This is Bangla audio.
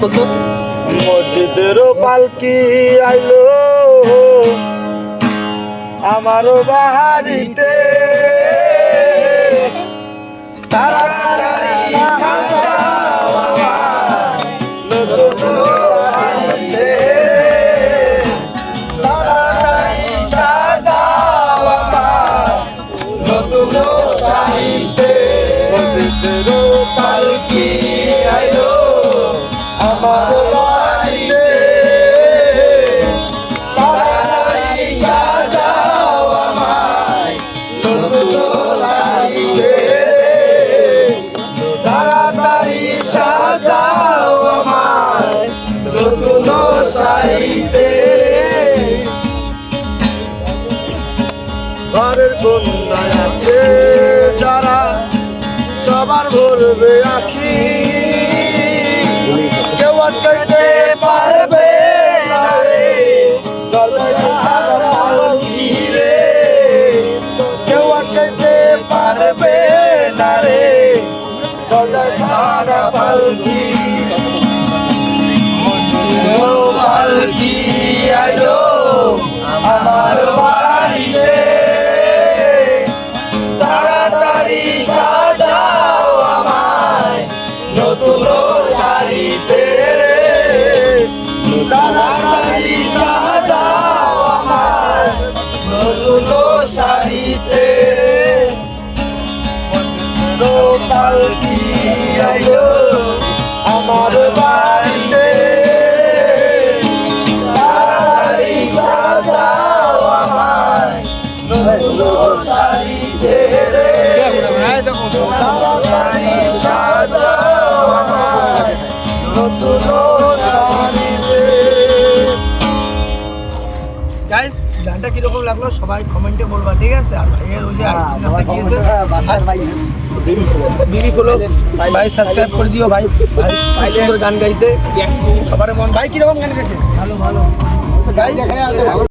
মসজিদের পালকি আইলো আমার বাড়িতে পালকি আইলো আমার বাড়িতে তাড়াতাড়ি সাজাও আমায় নতুন শাড়িতে তাড়াতাড়ি সাজাও আমায় নতুন শাড়িতে ঘরের কন্যা আছে যারা সবার ভরবে আখি কেউ আটকাইতে পারবে না রে পালকি রে কেউ আটকাইতে পারবে না রে সজায় ভাড়া পালকি পালকি আইলো আমার বাড়িতে তাড়াতাড়ি সাজাও আমায় নতুন শাড়িতে তাড়াতাড়ি সাজাও আমায় নতুন শাড়িতে পালকি আইলো আমার বাড়িতে তাড়াতাড়ি সাজাও আমায় নতুন শাড়িতে তাড়াতাড়ি সাজাও আমায় নতুন শাড়িতে। গাইস গানটা কিরকম লাগলো সবাই কমেন্টে বলবা, ঠিক আছে? আর ভাইয়ের ওই যে বিবি গুলো ভাই সাবস্ক্রাইব করে দিও ভাই, ভাই সুন্দর গান গাইছে সবার মন। ভাই কিরকম গান গাইছে? ভালো ভালো।